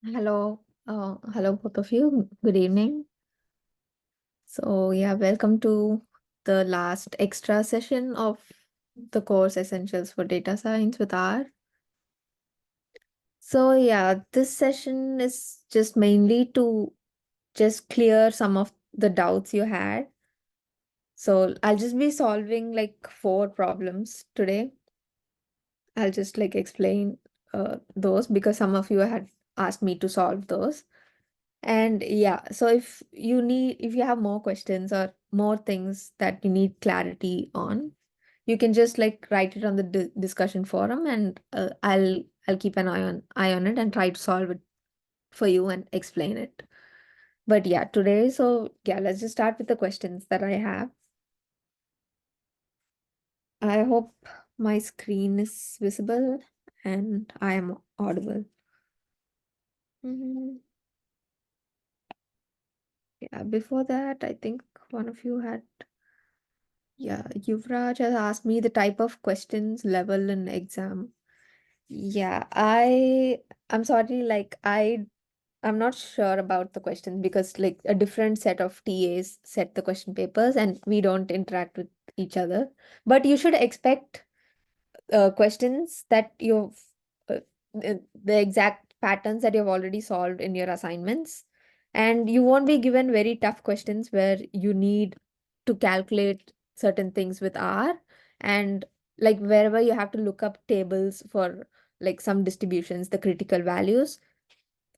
Hello both of you. Good evening. So yeah, welcome to the last extra session of the course Essentials for Data Science with R. So yeah, this session is just mainly to just clear some of the doubts you had. So I'll just be solving like 4 problems today. I'll just like explain those because some of you had asked me to solve those. And yeah, so if you have more questions or more things that you need clarity on, you can just like write it on the discussion forum, and I'll keep an eye on it and try to solve it for you and explain it. But yeah, today, so yeah, let's just start with the questions that I have. I hope my screen is visible and I am audible. Mhm. Yeah, before that, I think one of you had. Yeah, Yuvraj has asked me the type of questions level in exam. Yeah, I'm sorry, like I'm not sure about the questions because like a different set of TAs set the question papers and we don't interact with each other. But you should expect questions that uh, the exact patterns that you've already solved in your assignments, and you won't be given very tough questions where you need to calculate certain things with R, and like wherever you have to look up tables for like some distributions, the critical values,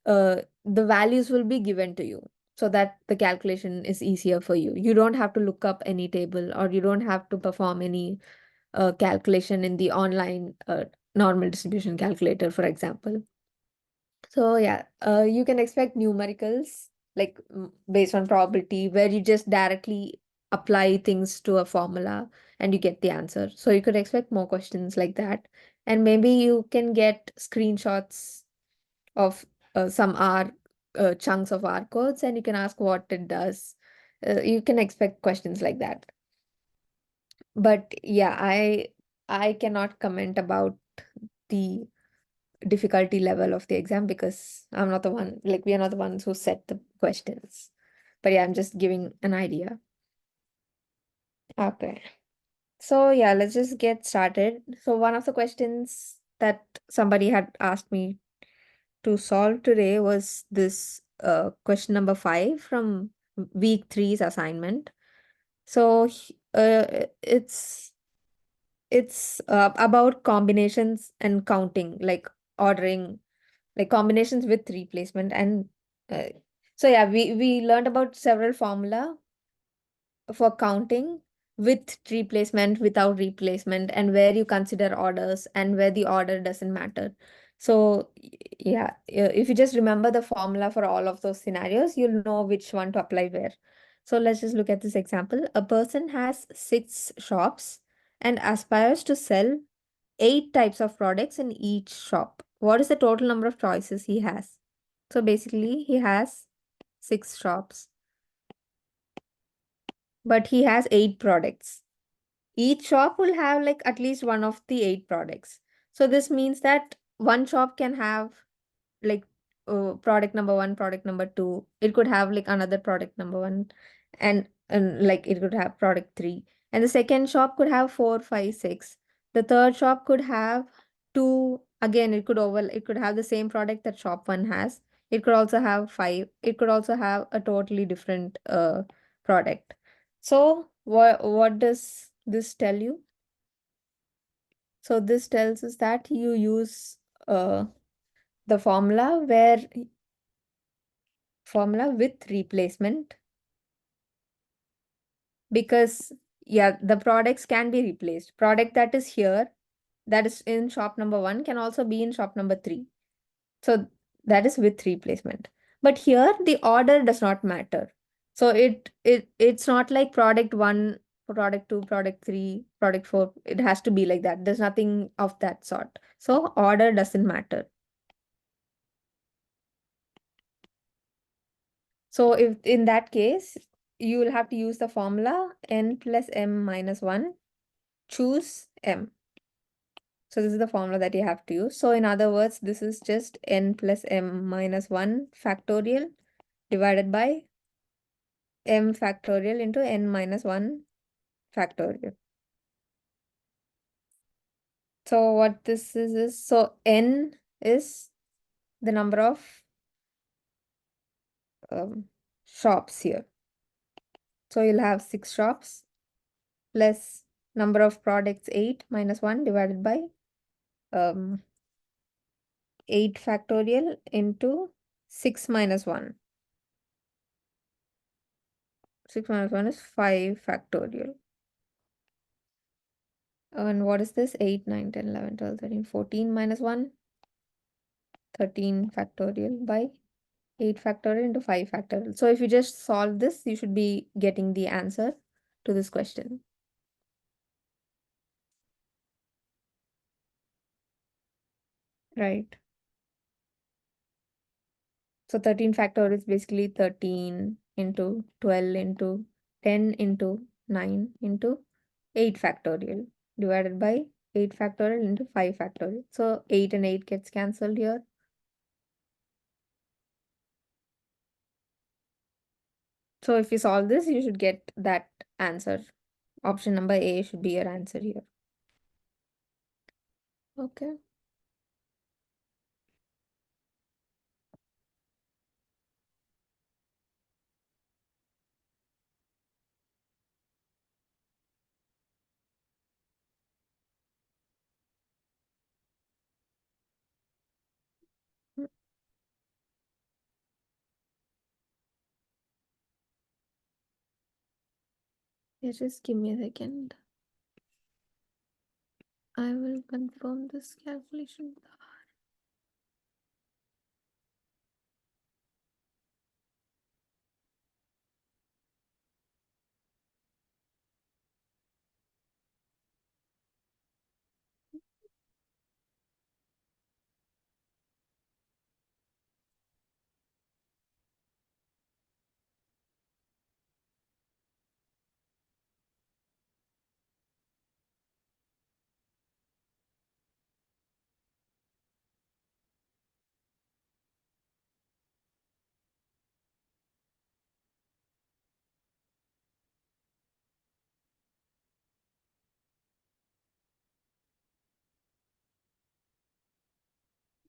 the values will be given to you so that the calculation is easier for you. You don't have to look up any table, or you don't have to perform any calculation in the online normal distribution calculator, for example. So yeah, you can expect numericals like based on probability, where you just directly apply things to a formula and you get the answer. So you could expect more questions like that. And maybe you can get screenshots of some R chunks of R codes, and you can ask what it does. You can expect questions like that. But yeah, I cannot comment about the difficulty level of the exam because I'm not the one, like we are not the ones who set the questions. But yeah, I'm just giving an idea. Okay. So yeah, let's just get started. So one of the questions that somebody had asked me to solve today was this question number 5 from week three's assignment. So it's about combinations and counting, like ordering, like combinations with replacement. And uh, so yeah, we learned about several formula for counting with replacement, without replacement, and where you consider orders and where the order doesn't matter. So yeah, if you just remember the formula for all of those scenarios, you'll know which one to apply where. So let's just look at this example. A person has 6 shops and aspires to sell 8 types of products in each shop. What is the total number of choices he has? So basically, he has 6 shops, but he has 8 products. Each shop will have like at least one of the 8 products. So this means that one shop can have like product number 1, product number 2. It could have like another product number 1, and like it could have product 3. And the second shop could have 4, 5, 6. The third shop could have 2. Again, it could have the same product that shop 1 has. It could also have 5. It could also have a totally different product. So what does this tell you? So this tells us that you use uh, the formula with replacement, because yeah, the products can be replaced. Product that is here, that is in shop number 1, can also be in shop number 3. So that is with replacement. But here the order does not matter. So it's not like product 1, product 2, product 3, product 4. It has to be like that. There's nothing of that sort. So order doesn't matter. So if in that case, you will have to use the formula n plus m minus 1, choose m. So this is the formula that you have to use. So in other words, this is just n plus m minus 1 factorial divided by m factorial into n minus 1 factorial. So what this is so n is the number of shops here. So you'll have 6 shops plus number of products 8 minus 1 divided by 8 factorial into 6 minus 1. 6 minus 1 is 5 factorial. And what is this? 8, 9, 10, 11, 12, 13, 14 minus 1. 13 factorial by 8 factorial into 5 factorial. So if you just solve this, you should be getting the answer to this question. Right. So 13 factorial is basically 13 into 12 into 10 into 9 into 8 factorial divided by 8 factorial into 5 factorial. So 8 and 8 gets cancelled here. So if you solve this, you should get that answer. Option number A should be your answer here. Okay. Yeah, just give me a second. I will confirm this calculation.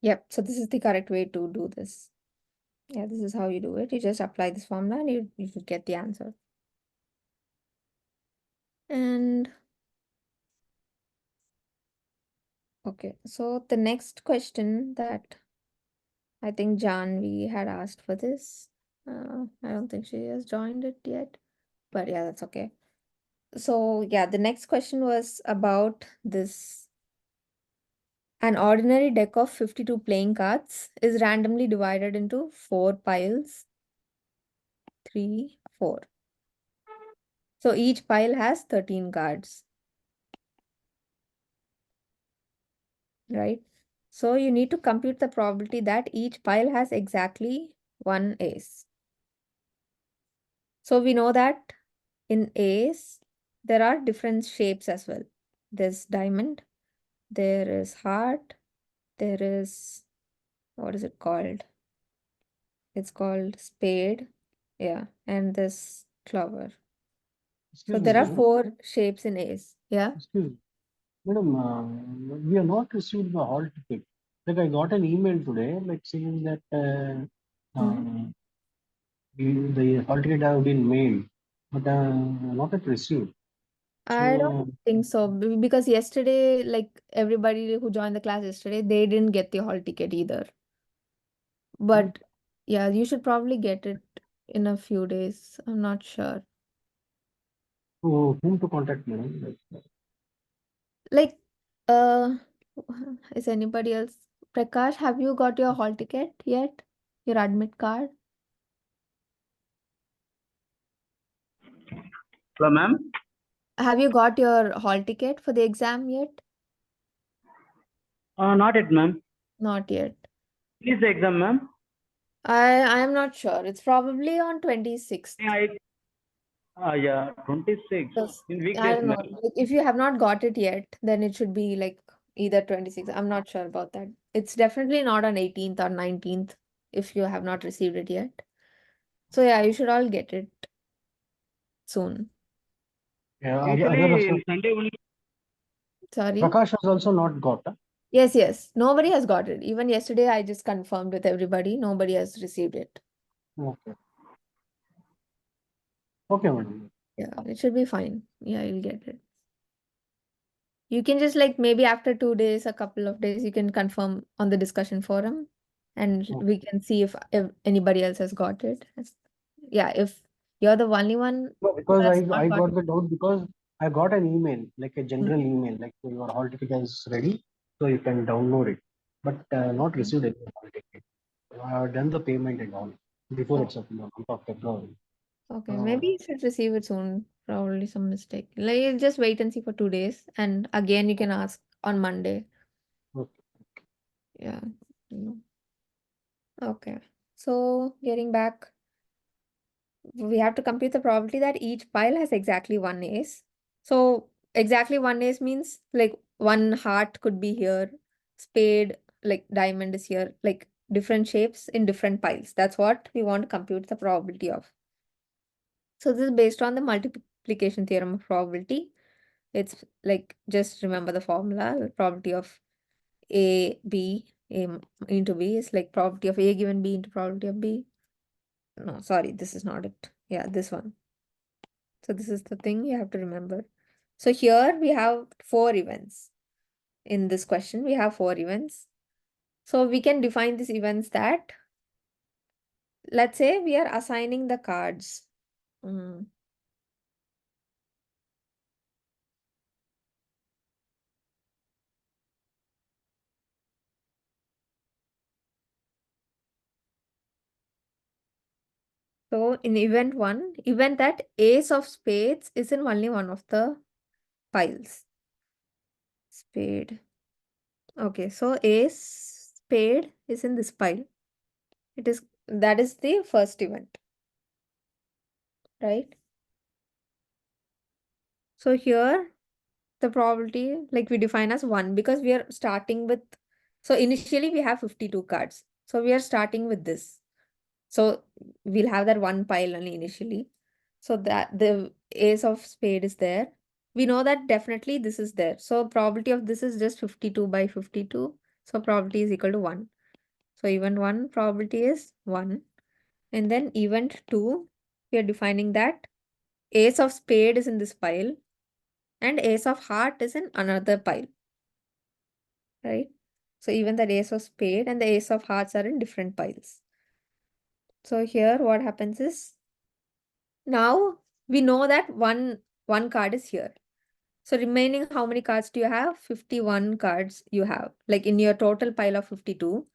Yep, so this is the correct way to do this. Yeah, this is how you do it. You just apply this formula and you should get the answer. And okay, so the next question that I think Janvi had asked for this. I don't think she has joined it yet, but yeah, that's okay. So yeah, the next question was about this. An ordinary deck of 52 playing cards is randomly divided into 4 piles. 3, 4. So each pile has 13 cards. Right? So you need to compute the probability that each pile has exactly 1 ace. So we know that in ace, there are different shapes as well. There's diamond, there is heart, there is, what is it called? It's called spade. Yeah, and this clover. So Excuse me, there are madam. 4 shapes in ace. Yeah. Excuse me. Madam, we have not received the hall ticket. Like I got an email today, like saying that the hall ticket have been mailed, but not yet received. I don't So, think so because yesterday, like everybody who joined the class yesterday, they didn't get the hall ticket either. But yeah, you should probably get it in a few days. I'm not sure. whom to contact, madam? Like, uh, is anybody else? Prakash, have you got your hall ticket yet? Your admit card? Hello, ma'am. Have you got your hall ticket for the exam yet? Not yet, ma'am. Not yet. When is the exam, ma'am? I am not sure. It's probably on 26th. Yeah, 26 Yes. in I weekdays, don't know. ma'am. Like, if you have not got it yet, then it should be like either 26th. I'm not sure about that. It's definitely not on 18th or 19th if you have not received it yet. So yeah, you should all get it soon. Yeah, Usually in Sunday only. Sorry. Prakash has also not got. Yes. Nobody has got it. Even yesterday, I just confirmed with everybody. Nobody has received it. Okay. Okay, madam. Yeah, it should be fine. Yeah, you'll get it. You can just like maybe after 2 days, a couple of days, you can confirm on the discussion forum and Okay. we can see if anybody else has got it. Yeah, if you're the only one No, who because has I not got got it. the doubt because I got an email, like a general email, like your hall ticket is ready, so you can download it, but not received any hall ticket. I have done the payment and all before Oh. itself in the month of February. Okay, maybe you should receive it soon. Probably some mistake. Like you just wait and see for 2 days, and again you can ask on Monday. Okay. Yeah. Mm. Okay. So getting back, we have to compute the probability that each pile has exactly one ace. So exactly one ace means like one heart could be here, spade, like diamond is here, like different shapes in different piles. That's what we want to compute the probability of. So this is based on the multiplication theorem of probability. It's like just remember the formula. The probability of A into B is like probability of A given B into probability of B. No, sorry, this is not it. Yeah, this one. So this is the thing you have to remember. So here we have 4 events. In this question, we have 4 events. So we can define these events that, let's say we are assigning the cards. So in event 1, event that ace of spades is in only one of the piles. Spade. Okay, so ace spade is in this pile. That is the first event, right? So here the probability like we define as 1 because we are starting with, so initially we have 52 cards. So we are starting with this. So we'll have that one pile only initially. So that the ace of spade is there. We know that definitely this is there. So probability of this is just 52 by 52. So probability is equal to 1. So event 1 probability is 1. And then event 2, we are defining that ace of spade is in this pile and ace of heart is in another pile, right? So even the ace of spade and the ace of hearts are in different piles. So here what happens is, now we know that one card is here. So remaining, how many cards do you have? 51 cards you have. Like in your total pile of 52,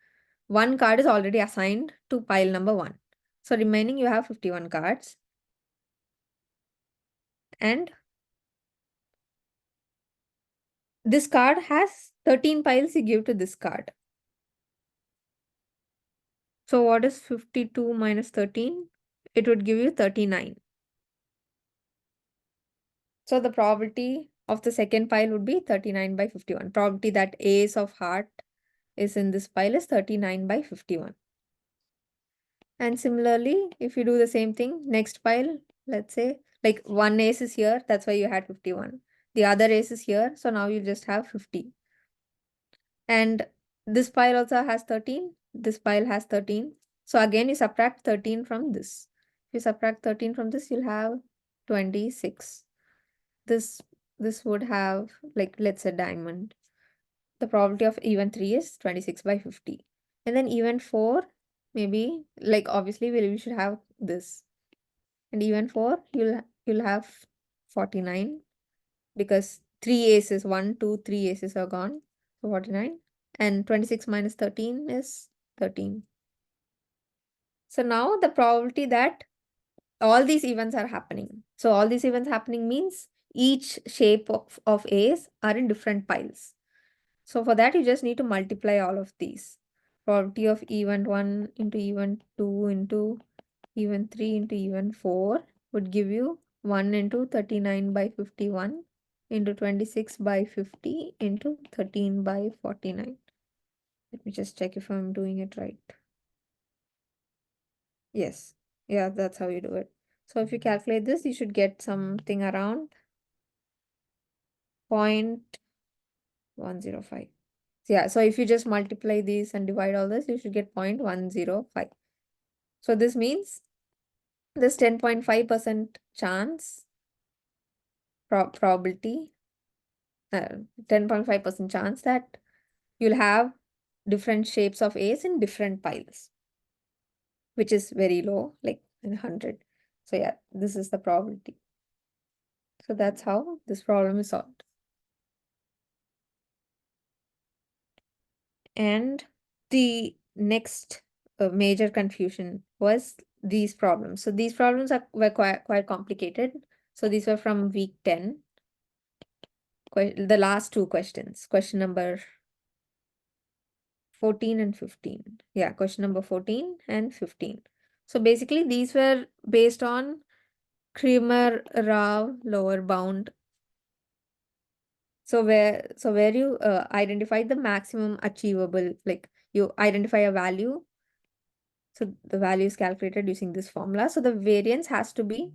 one card is already assigned to pile number 1. So remaining you have 51 cards. And this card has 13 piles you give to this card. So what is 52 minus 13? It would give you 39. So the probability of the second pile would be 39 by 51. Probability that ace of heart is in this pile is 39 by 51. And similarly, if you do the same thing, next pile, let's say like one ace is here, that's why you had 51. The other ace is here, so now you just have 50. And this pile also has 13. This pile has 13. So again, you subtract 13 from this. If you subtract 13 from this, you'll have 26. This would have, like, let's say diamond. The probability of event 3 is 26 by 50. And then event 4, maybe, like obviously we should have this. And event 4, you'll have 49 because 3 aces, 1, 2, 3 aces are gone. So 49. And 26 minus 13 is 13. So now the probability that all these events are happening. So all these events happening means each shape of A's are in different piles. So for that, you just need to multiply all of these. Probability of event 1 into event 2 into event 3 into event 4 would give you 1 into 39 by 51 into 26 by 50 into 13 by 49. Let me just check if I'm doing it right. Yes. Yeah, that's how you do it. So if you calculate this, you should get something around 0.105. Yeah, so if you just multiply these and divide all this, you should get 0.105. So this means this 10.5% chance, probability, 10.5% chance that you'll have different shapes of A's in different piles, which is very low, like in 100. So yeah, this is the probability. So that's how this problem is solved. And the next major confusion was these problems. So these problems were quite complicated. So these were from week 10. The last two questions, question number 14 and 15. Yeah, question number 14 and 15. So basically these were based on Cramer-Rao lower bound. So where you identify the maximum achievable, like you identify a value. So the value is calculated using this formula. So the variance has to be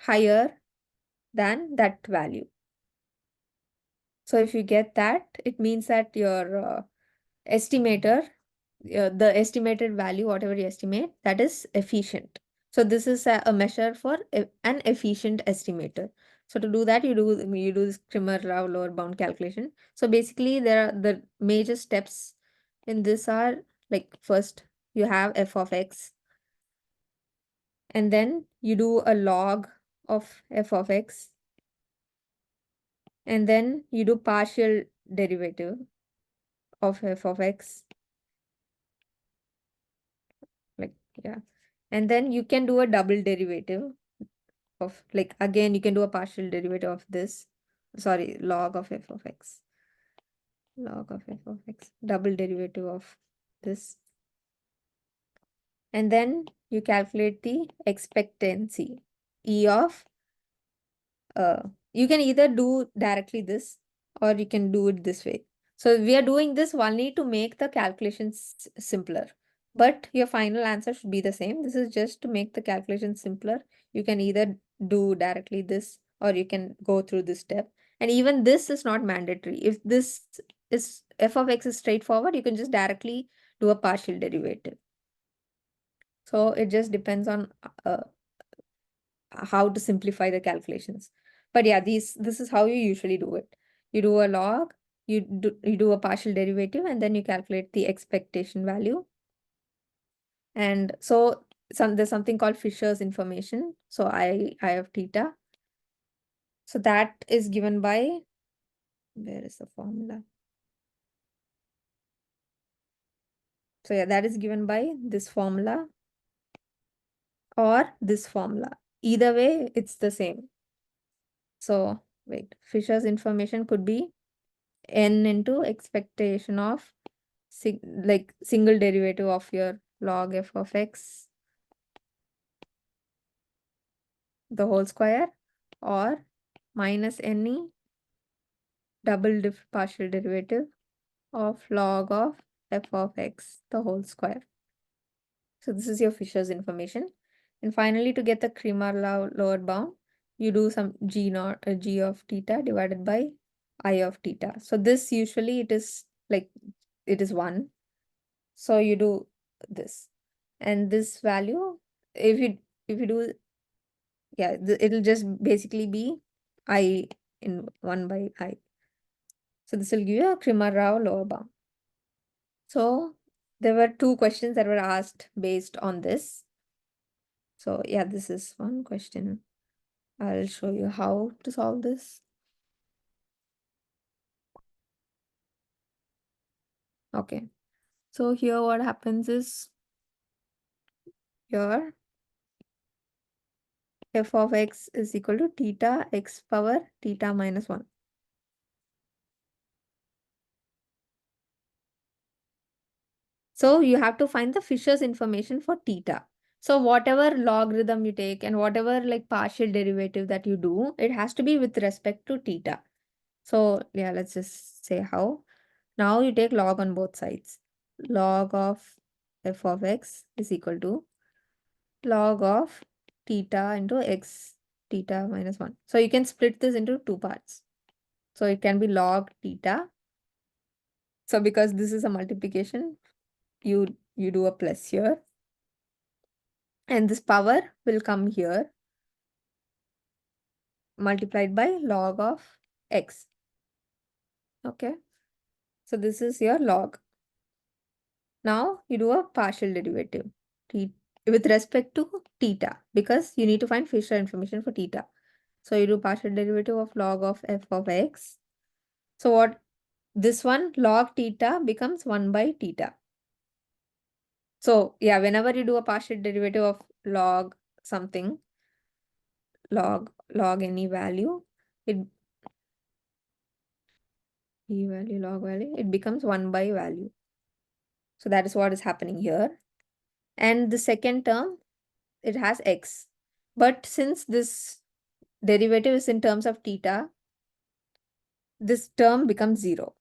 higher than that value. So if you get that, it means that your estimator, the estimated value, whatever you estimate, that is efficient. So this is a measure for an efficient estimator. So to do that, you do this Cramer-Rao lower bound calculation. So basically, there are the major steps in this are like first you have f of x, and then you do a log of f of x, and then you do partial derivative of f of x, like yeah, and then you can do a double derivative of, like, again you can do a partial derivative of this, sorry, log of f of x, double derivative of this, and then you calculate the expectancy E of you can either do directly this or you can do it this way. So we are doing this only to make the calculations simpler, but your final answer should be the same. This is just to make the calculation simpler. You can either do directly this or you can go through this step. And even this is not mandatory. If this is f of x is straightforward, you can just directly do a partial derivative. So it just depends on how to simplify the calculations. But yeah, this is how you usually do it. You do a log, you do a partial derivative, and then you calculate the expectation value. And so there's something called Fisher's information. So I of theta. So that is given by, where is the formula? So yeah, that is given by this formula or this formula. Either way, it's the same. So wait, Fisher's information could be n into expectation of single derivative of your log f of x, the whole square, or minus ne double partial derivative of log of f of x, the whole square. So this is your Fisher's information. And finally, to get the Cramer-Rao lower bound, you do some g of theta divided by I of theta. So this usually it is 1. So you do this, and this value, if you do, yeah, it'll just basically be I in 1 by I. So this will give you a Cramer-Rao lower bound. So there were 2 questions that were asked based on this. So yeah, this is one question. I'll show you how to solve this. Okay. So here what happens is your f of x is equal to theta x power theta minus 1. So you have to find the Fisher's information for theta. So whatever logarithm you take and whatever like partial derivative that you do, it has to be with respect to theta. So yeah, let's just say how. Now you take log on both sides. Log of f of x is equal to log of theta into x theta minus 1. So you can split this into two parts. So it can be log theta. So because this is a multiplication, you do a plus here. And this power will come here multiplied by log of x. Okay. So this is your log. Now you do a partial derivative with respect to theta because you need to find Fisher information for theta. So you do partial derivative of log of f of x. So what this one log theta becomes 1 by theta. So yeah, whenever you do a partial derivative of log something, log any value, it value log value, it becomes 1 by value. So that is what is happening here. And the second term, it has x. But since this derivative is in terms of theta, this term becomes 0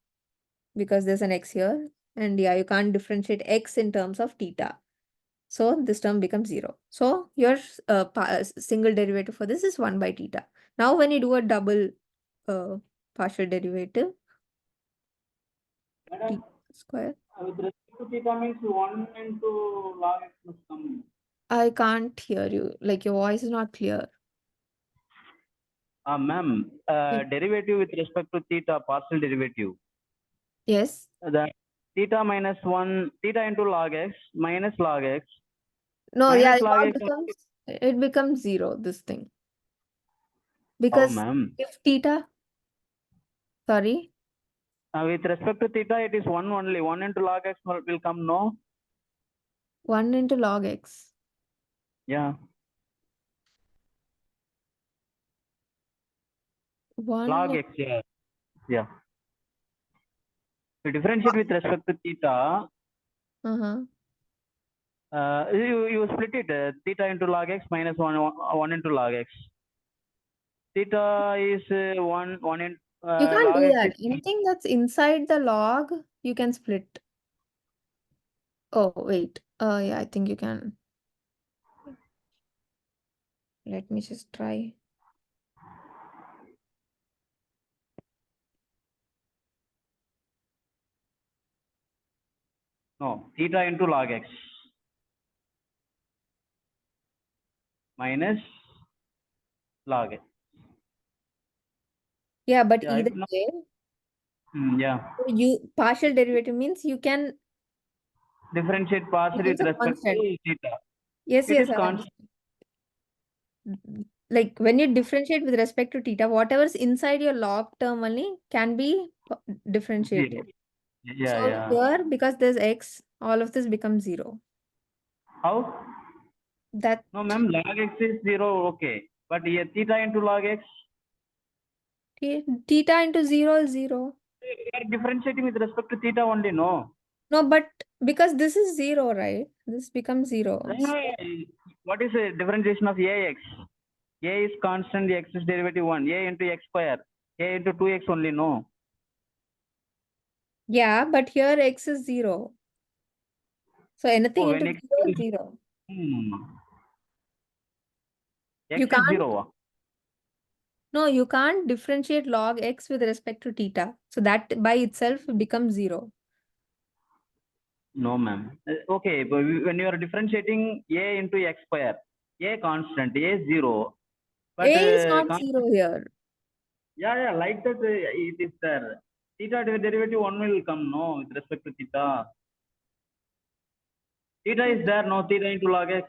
because there's an x here. And yeah, you can't differentiate x in terms of theta. So this term becomes 0. So your single derivative for this is 1 by theta. Now when you do a double partial derivative, Madam, theta square, with respect to theta means 1 into log x must come. I can't hear you. Like your voice is not clear. Ma'am, derivative with respect to theta, partial derivative. Yes. The theta minus 1, theta into log x minus log x. No, Minus yeah, log x. it becomes 0, this thing. Oh, Because ma'am. if theta, sorry, With respect to theta, it is 1 only. 1 into log x will come, no? 1 into log x. Yeah. 1 Log x, yeah. Yeah. To differentiate with respect to theta, you split it, theta into log x minus 1 into log x. Theta is 1 in You can't log do x that. is Anything that's inside the log, you can split. Oh, wait. Yeah, I think you can. Let me just try. no theta into log x minus log x. Yeah, but Yeah, either no, way, yeah. you partial derivative means you can Differentiate partially becomes with a respect constant. to theta. Yes, It is I constant. understand. Like when you differentiate with respect to theta, whatever's inside your log term only can be differentiated. Yeah, So yeah. here, because there's x, all of this becomes 0. How? That No, ma'am, log x is 0, okay. But here theta into log x, theta into 0 is 0. we are differentiating with respect to theta only, no? No, but because this is 0, right? This becomes 0. What is the differentiation of ax? A is constant, x is derivative 1. A into x square. A into 2x only, no? Yeah, but here x is 0. So anything Oh, into when x 0 is is 0. x You is can't, 0. no, you can't differentiate log x with respect to theta. So that by itself becomes 0. No, ma'am. Okay, but when you are differentiating a into x square, a constant, a is 0. But A is not 0 here. yeah, like that it is there. Theta derivative 1 will come, no, with respect to theta. Theta is there, no, theta into log x.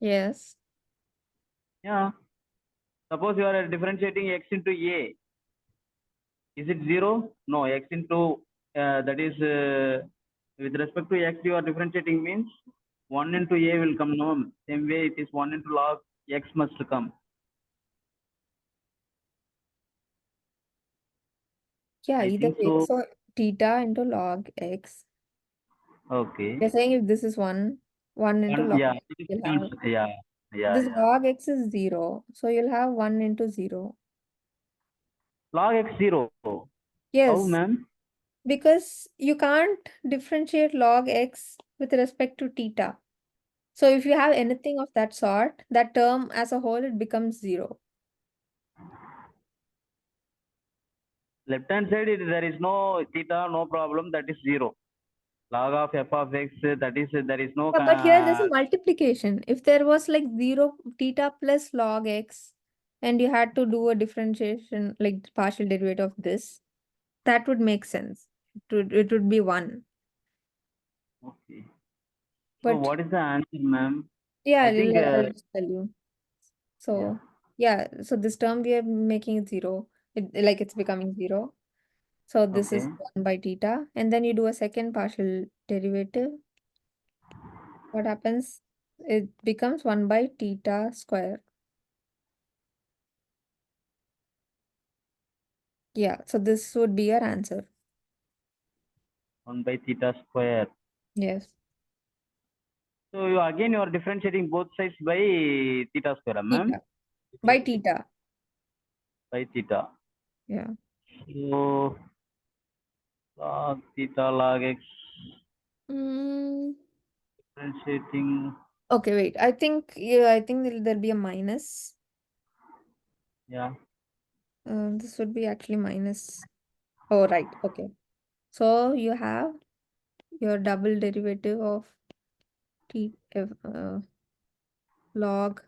Yes. Yeah. Suppose you are differentiating x into a. Is it 0? No, x into that is with respect to x you are differentiating means 1 into a will come, no. Same way it is 1 into log x must come. Yeah, I either think way. so. So theta into log x. Okay. You're saying if this is 1 into log Yeah, x, it is you'll have constant. Yeah. this log x is 0. So you'll have 1 into 0. Log x 0. How, Yes, ma'am? because you can't differentiate log x with respect to theta. So if you have anything of that sort, that term as a whole, it becomes 0. Left hand side, there is no theta, no problem. That is 0. Log of f of x, that is, there is no. Yeah, but here there's a multiplication. If there was like 0 theta plus log x, and you had to do a differentiation, like partial derivative of this, that would make sense. It would be 1. Okay. So But what is the answer, ma'am? yeah, I think. I'll just tell you. Yeah. So yeah, so this term we are making it 0. Like it's becoming 0. So this is Okay. 1 by theta. And then you do a second partial derivative. What happens? It becomes 1 by theta square. Yeah, so this would be your answer. 1 by theta square. Yes. So you again you are differentiating both sides by theta square, ma'am. Theta. By theta. By theta. Yeah. So log theta log x Mm, differentiating. okay, wait. I think there'll be a minus. Yeah. This would be actually minus. Oh, right. Okay. So you have your double derivative of log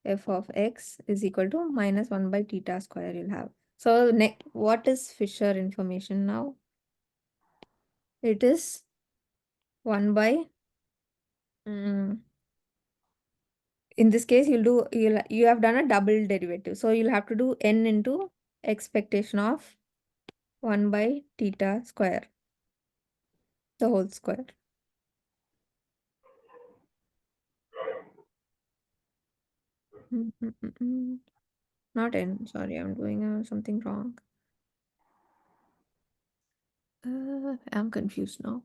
f of x is equal to minus 1 by theta square you'll have. So what is Fisher information now? It is 1 by in this case you have done a double derivative. So you'll have to do n into expectation of 1 by theta square, the whole square. Not n, sorry, I'm doing something wrong. I'm confused now.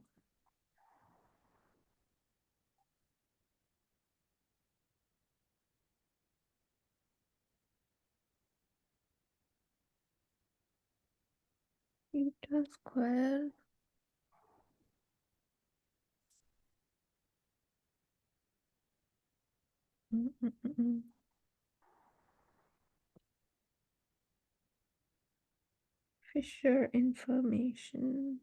Theta square. Fisher information.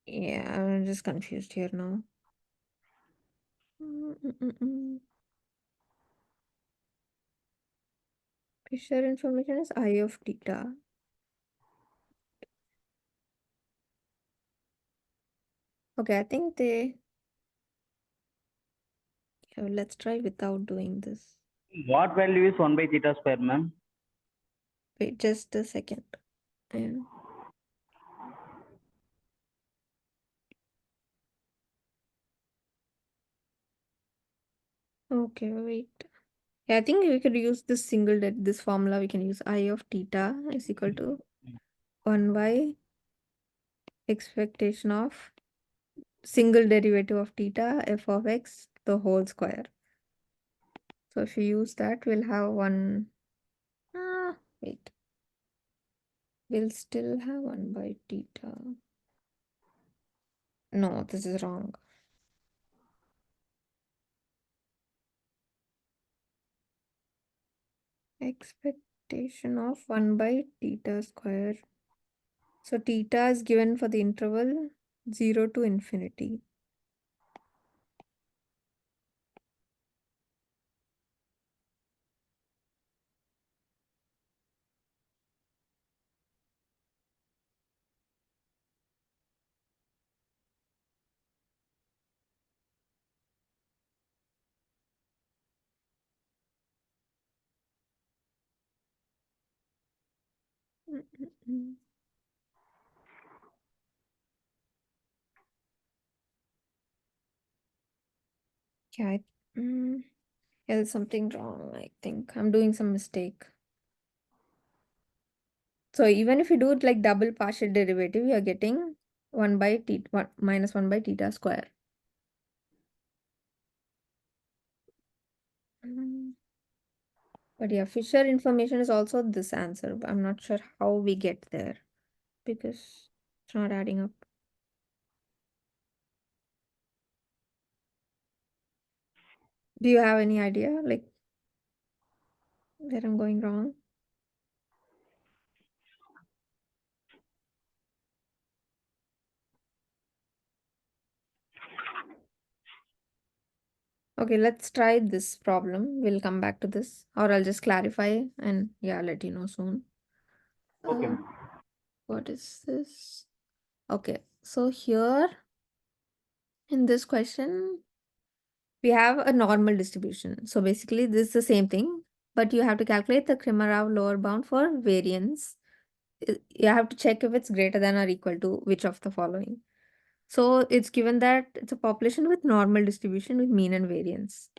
Yeah, I'm just confused here now. Fisher information is I of theta. Okay, I think let's try without doing this. What value is 1 by theta square, ma'am? Wait, just a second. Yeah. Okay, wait. Yeah, I think we could use this formula. We can use I of theta is equal to 1 by expectation of single derivative of theta f of x the whole square. So if you use that, we'll have wait. We'll still have 1 by theta. No, this is wrong. Expectation of 1 by theta square. So theta is given for the interval 0 to infinity. Yeah, yeah, there's something wrong. I think I'm doing some mistake. So even if you do it like double partial derivative, you're getting 1 by minus 1 by theta square. But yeah, Fisher information is also this answer. But I'm not sure how we get there because it's not adding up. Do you have any idea like where I'm going wrong? Okay, let's try this problem. We'll come back to this, or I'll just clarify and yeah, let you know soon. Okay, Uh, ma'am. what is this? Okay, so here in this question, we have a normal distribution. So basically, this is the same thing, but you have to calculate the Krimarov lower bound for variance. You have to check if it's greater than or equal to which of the following. So it's given that it's a population with normal distribution with mean and variance,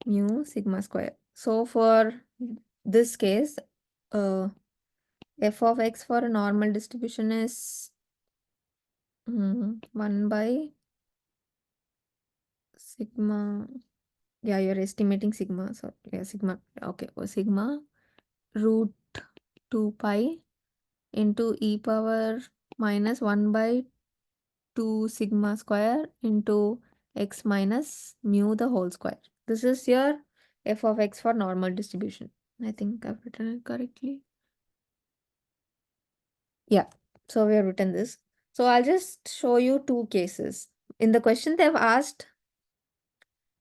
mu sigma square. So for this case, uh, f of x for a normal distribution is 1 by sigma. Yeah, you're estimating sigma. So yeah, sigma. Okay, sigma root 2 pi into e power minus 1 by 2 sigma square into x minus mu the whole square. This is your f of x for normal distribution. I think I've written it correctly. Yeah, so we have written this. So I'll just show you two cases. In the question, they've asked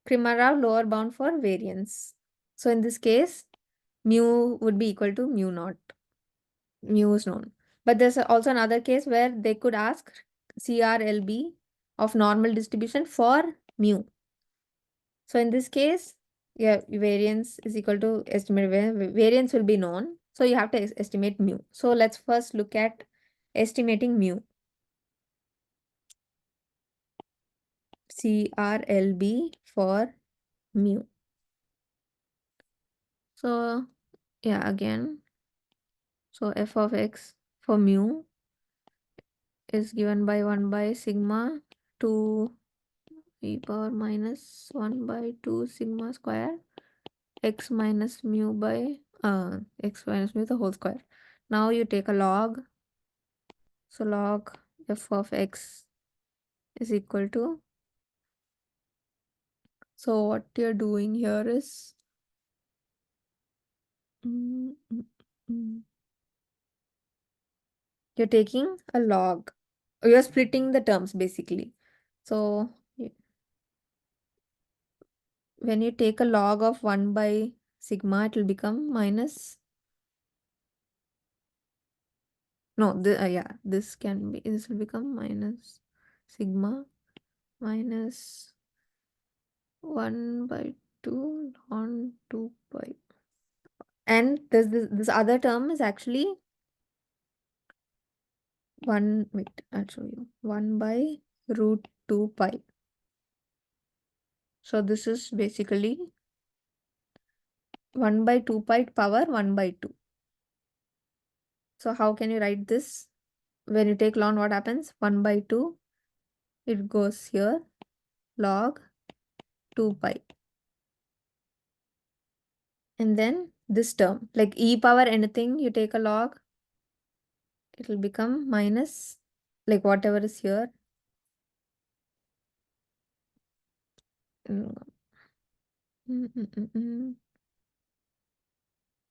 Krimarov lower bound for variance. So in this case, mu would be equal to mu naught. Mu is known. But there's also another case where they could ask CRLB of normal distribution for mu. So in this case, yeah, variance is equal to estimate variance will be known. So you have to estimate mu. So let's first look at estimating mu. CRLB for mu. So yeah, again, so f of x for mu is given by 1 by sigma 2 e power minus 1 by 2 sigma square x minus mu by x minus mu the whole square. Now you take a log. So log f of x is equal to, so what you're doing here is you're taking a log. You're splitting the terms basically. So when you take a log of 1 by sigma, it will become minus. No, yeah, this will become minus sigma minus 1 by 2 on 2 pi. And this other term is actually 1, wait, I'll show you. 1 by root 2 pi. So this is basically 1 by 2 pi power 1 by 2. So how can you write this? When you take ln, what happens? 1 by 2, it goes here, log 2 pi. And then this term, like e power anything, you take a log, it will become minus, like whatever is here.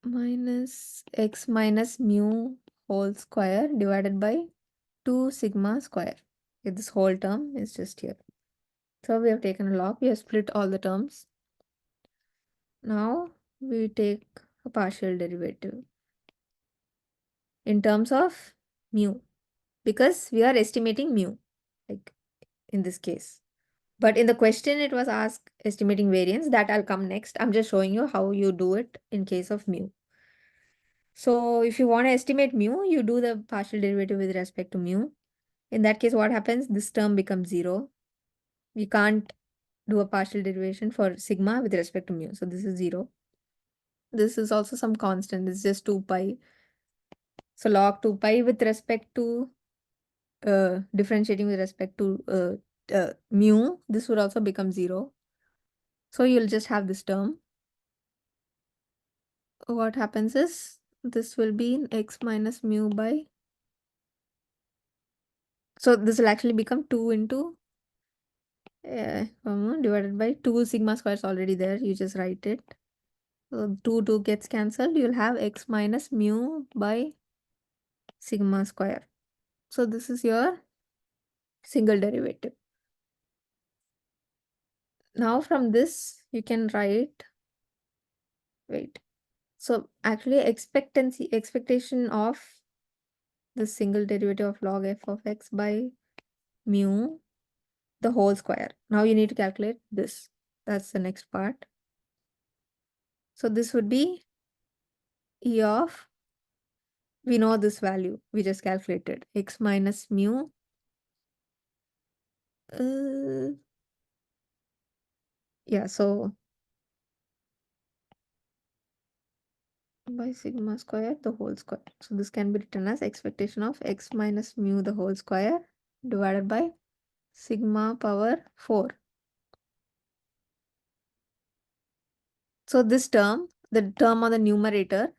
Minus x minus mu whole square divided by 2 sigma square. Okay, this whole term is just here. So we have taken a log, we have split all the terms. Now we take a partial derivative in terms of mu because we are estimating mu, like in this case. But in the question, it was asked estimating variance. That I'll come next. I'm just showing you how you do it in case of mu. So if you want to estimate mu, you do the partial derivative with respect to mu. In that case, what happens? This term becomes 0. We can't do a partial derivation for sigma with respect to mu. So this is 0. This is also some constant. It's just 2 pi. So log 2 pi with respect to differentiating with respect to mu, this would also become 0. So you'll just have this term. what happens is this will be in x minus mu by, so this will actually become 2 into divided by 2 sigma square is already there, you just write it. So 2 gets cancelled, you'll have x minus mu by sigma square. So this is your single derivative. Now from this you can write, wait, so actually expectation of the single derivative of log f of x by mu the whole square. Now you need to calculate this. That's the next part. So this would be e of, we know this value, we just calculated, x minus mu yeah, so by sigma square the whole square. So this can be written as expectation of x minus mu the whole square divided by sigma power 4. So this term, the term on the numerator,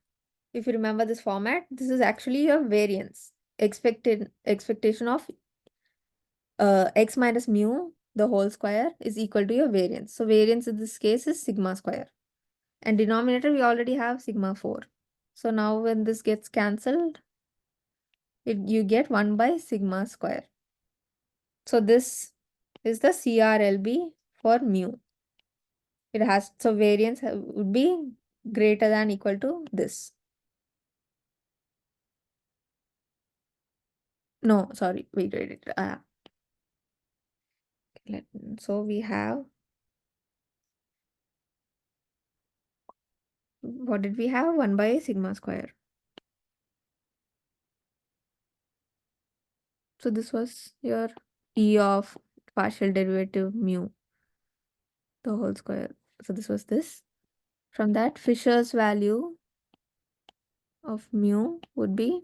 if you remember this format, this is actually your variance. Expectation of x minus mu the whole square is equal to your variance. So variance in this case is sigma square. And denominator we already have sigma 4. So now when this gets cancelled, you get 1 by sigma square. So this is the CRLB for mu. It has, so variance would be greater than equal to this. No, sorry, wait. So we have, what did we have? 1 by sigma square. So this was your e of partial derivative mu, the whole square. So this was this. From that, Fisher's value of mu would be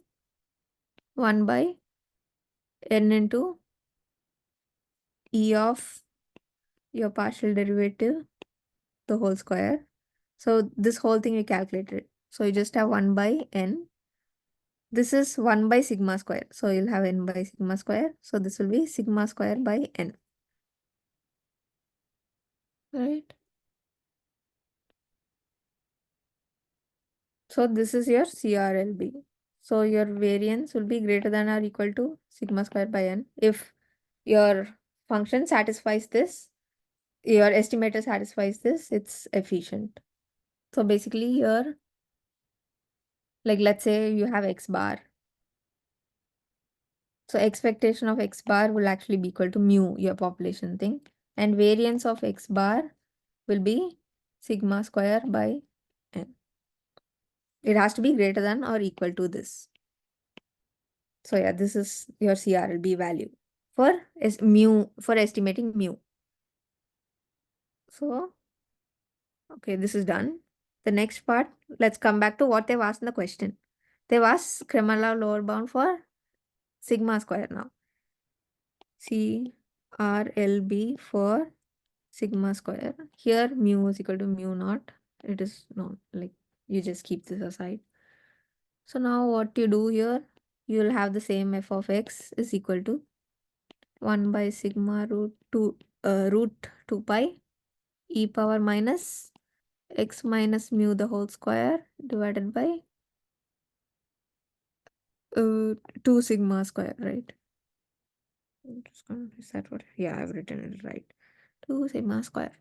1 by n into e of your partial derivative, the whole square. So this whole thing we calculated. So you just have 1 by n. This is 1 by sigma square. So you'll have n by sigma square. So this will be sigma square by n. Right? So this is your CRLB. So your variance will be greater than or equal to sigma square by n. If your function satisfies this, your estimator satisfies this, it's efficient. So basically your, like let's say you have x bar. So expectation of x bar will actually be equal to mu, your population thing. And variance of x bar will be sigma square by n. It has to be greater than or equal to this. So yeah, this is your CRLB value for mu, for estimating mu. So, okay, this is done. The next part, let's come back to what they've asked in the question. They've asked Kremlov lower bound for sigma square now. CRLB for sigma square. Here mu is equal to mu naught. It is not, like, you just keep this aside. So now what you do here, you will have the same f of x is equal to 1 by sigma root 2 pi e power minus x minus mu the whole square divided by 2 sigma square, right? Is that what? Yeah, I've written it right. 2 sigma square.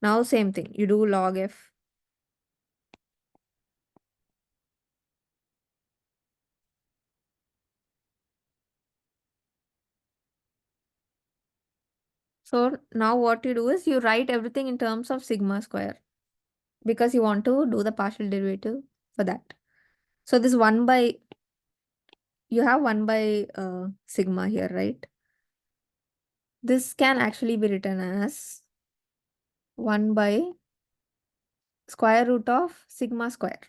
Now same thing. You do log f. So now what you do is you write everything in terms of sigma square because you want to do the partial derivative for that. So this 1 by, you have 1 by sigma here, right? This can actually be written as 1 by square root of sigma square.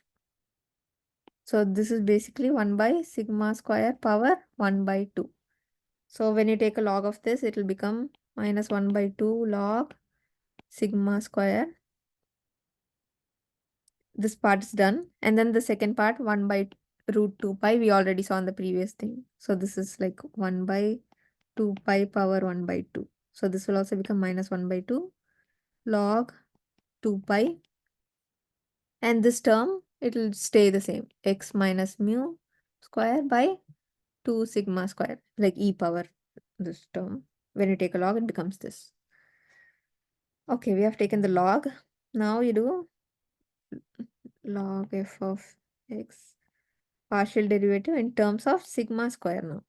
So this is basically 1 by sigma square power 1 by 2. So when you take a log of this, it will become minus 1 by 2 log sigma square this part is done. And then the second part, 1 by root 2 pi, we already saw in the previous thing. So this is like 1 by 2 pi power 1 by 2. So this will also become minus 1 by 2 log 2 pi. And this term, it will stay the same. X minus mu square by 2 sigma square, like e power this term. When you take a log, it becomes this. Okay, we have taken the log. Now you do log f of x partial derivative in terms of sigma square now.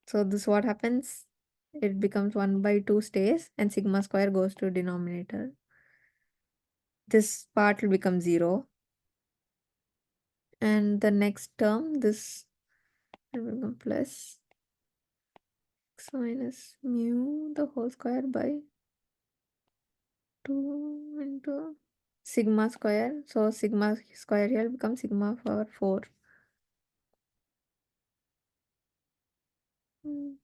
So this what happens? It becomes 1 by 2 stays and sigma square goes to denominator. This part will become 0. And the next term, this will become plus x minus mu the whole square by 2 into sigma square. So sigma square here becomes sigma power 4. And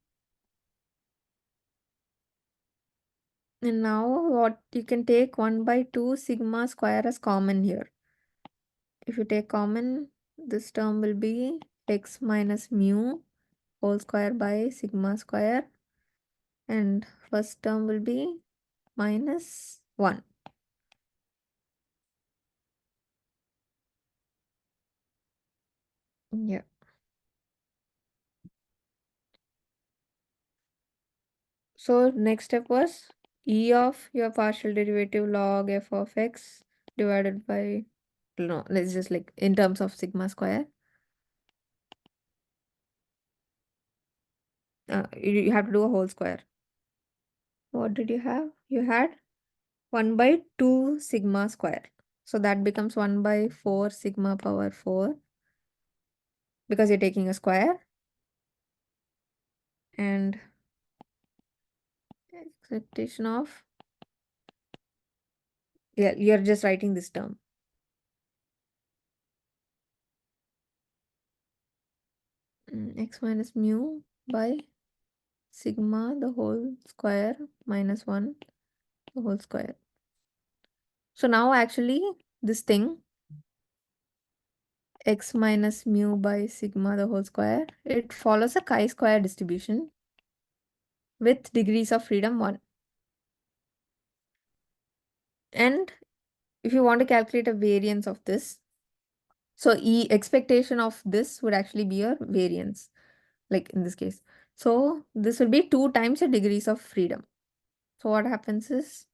now what you can take 1 by 2 sigma square as common here. If you take common, this term will be x minus mu whole square by sigma square. And first term will be minus 1. Yeah. So next step was e of your partial derivative log f of x divided by, no, let's just like in terms of sigma square. You have to do a whole square. What did you have? You had 1 by 2 sigma square. So that becomes 1 by 4 sigma power 4 because you're taking a square. And expectation of, yeah, you're just writing this term. X minus mu by sigma the whole square minus 1 the whole square. So now actually this thing x minus mu by sigma the whole square, it follows a chi-square distribution with degrees of freedom 1. And if you want to calculate a variance of this, so E expectation of this would actually be your variance, like in this case. So this will be 2 times the degrees of freedom. So what happens is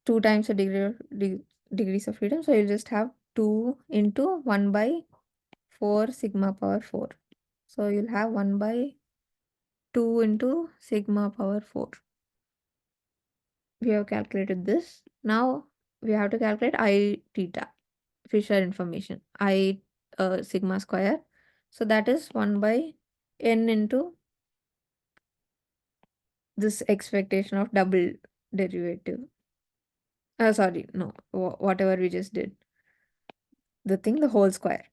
2 times the degrees of freedom. So you just have 2 into 1 by 4 sigma power 4. So you'll have 1 by 2 into sigma power 4. We have calculated this. Now we have to calculate I theta, Fisher information, I sigma square. So that is 1 by n into this expectation of double derivative. Sorry, no, whatever we just did. The thing, the whole square.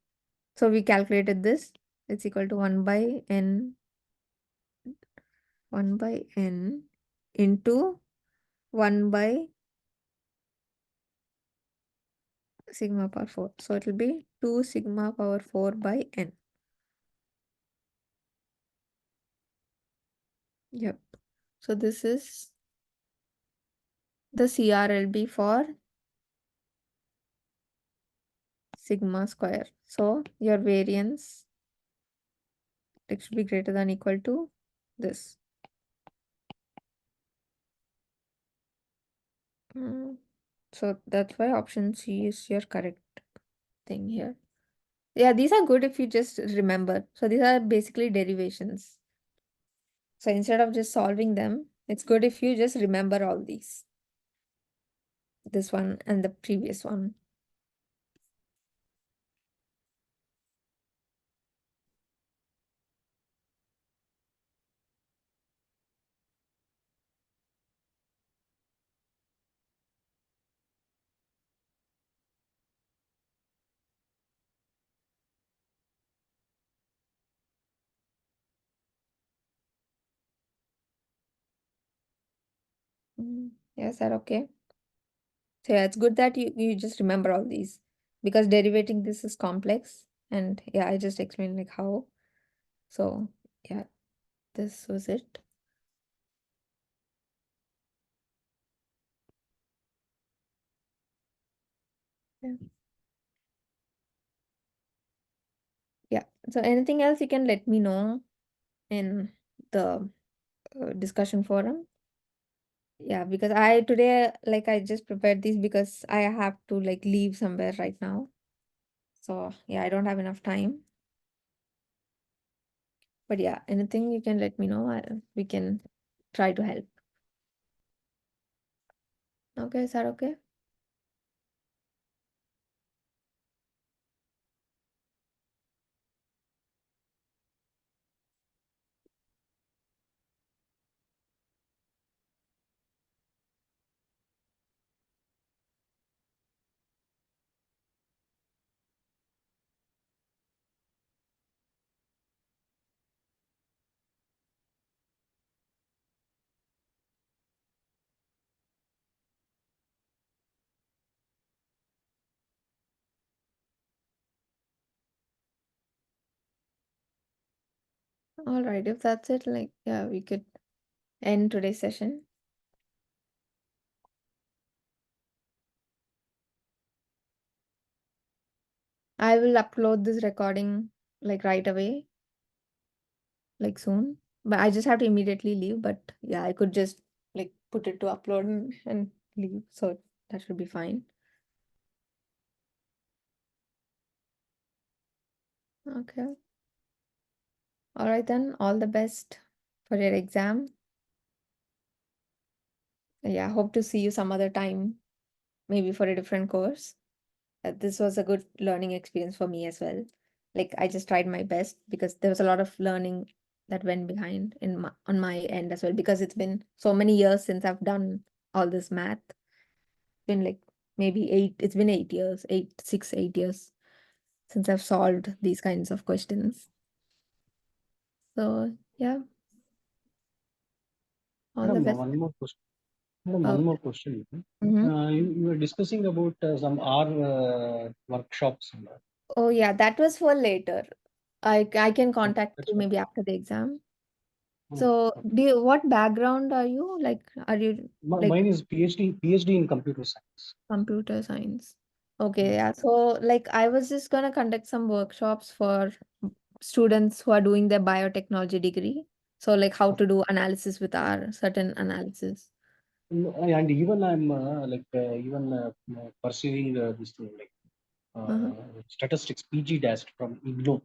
So we calculated this. It's equal to 1 by n into 1 by sigma power 4. So it will be 2 sigma power 4 by n. Yep. So this is the CRLB for sigma square. So your variance, it should be greater than equal to this. So that's why option C is your correct thing here. Yeah, these are good if you just remember. So these are basically derivations. So instead of just solving them, it's good if you just remember all these. This one and the previous one. Yeah, is that okay? So yeah, it's good that you just remember all these because derivating this is complex. And yeah, I just explained like how. So yeah, this was it. Yeah. Yeah. So anything else you can let me know in the discussion forum. Yeah, because I today like I just prepared these because I have to like leave somewhere right now. So yeah, I don't have enough time. But yeah, anything you can let me know. We can try to help. Okay, is that okay? All right, if that's it, like yeah, we could end today's session. I will upload this recording like right away, like soon. But I just have to immediately leave. But yeah, I could just like put it to upload and leave. So that should be fine. Okay. All right then. All the best for your exam. Yeah, hope to see you some other time, maybe for a different course. This was a good learning experience for me as well. Like I just tried my best because there was a lot of learning that went behind on my end as well because it's been so many years since I've done all this math. It's been like maybe it's been 8 years, 8 years since I've solved these kinds of questions. So yeah, all the Madam, best. one more question. Madam, Oh, one more question. mhm. You were discussing about some R workshops. Oh yeah, that was for later. I can contact That's you what. maybe after the exam. Oh, So okay. what background are you? Like, are you like Mine is PhD in computer science. computer science? Okay, Yes. yeah. So like I was just gonna conduct some workshops for students who are doing their biotechnology degree. So like how to do analysis with R, certain analysis. And even I'm even pursuing this thing like Uh-huh. statistics PG Dash from IGNO.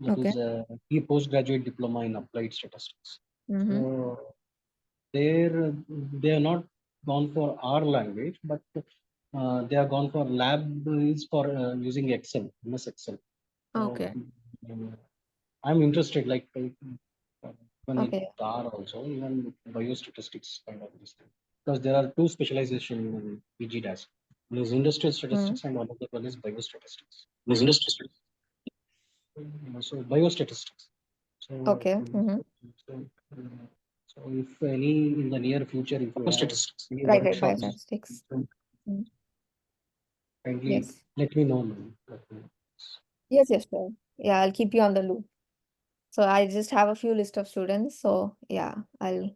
That Okay. is a postgraduate diploma in applied statistics. Mm-hmm. So they're they are not gone for R language, but they are gone for lab is for using Excel, MS Excel. So Okay. I'm interested like even in Okay. R also, even with biostatistics kind of this thing. Because there are two specialization in PG Dash. One is industrial Mm. statistics and one is biostatistics. This industry. So biostatistics. So, Okay. Mm-hmm. so, so if any in the near future, if you have Statistics. any Right, right. workshops, Biostatistics. then Mm. kindly Yes. let me know. Ma'am. Let me know. Yes, yes, sure. Yeah, I'll keep you on the loop. So I just have a few list of students. So yeah, I'll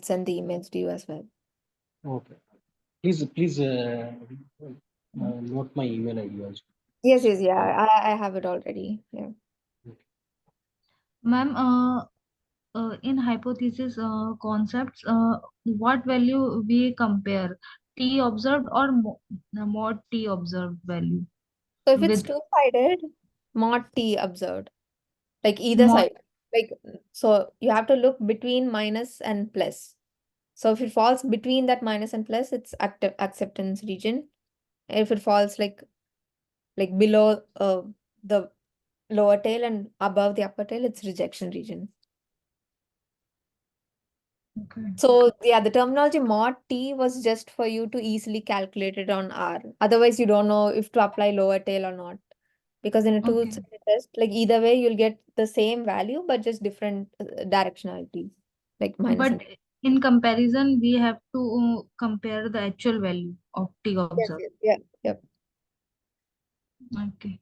send the emails to you as well. Okay. Please Mhm. note my email ID also. Yes, So, yes, yeah. I have it already. Yeah. Ma'am, in hypothesis concepts, what value we compare? T observed or mod T observed value So if it's with two-sided, mod T observed, like either mod. side. Like so you have to look between minus and plus. So if it falls between that minus and plus, it's active acceptance region. If it falls like below the lower tail and above the upper tail, it's rejection region. Okay. So yeah, the terminology mod T was just for you to easily calculate it on R. Otherwise, you don't know if to apply lower tail or not. Because in a Okay. two-sided test, like either way, you'll get the same value, but just different directionalities, like minus But and. In comparison, we have to compare the actual value of T Yes, observed. yes, yeah, yep. Okay.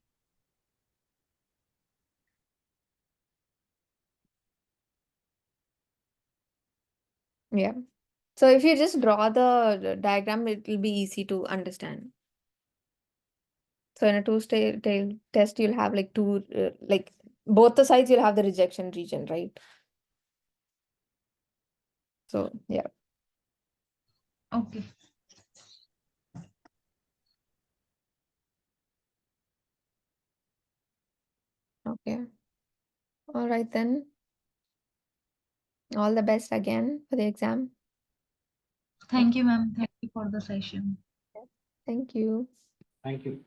Yeah. So if you just draw the diagram, it will be easy to understand. So in a two-stage test, you'll have like two, like both the sides, you'll have the rejection region, right? So yeah. Okay. Okay. All right then. All the best again for the exam. Thank you, ma'am. Thank you for the session. Thank you. Thank you.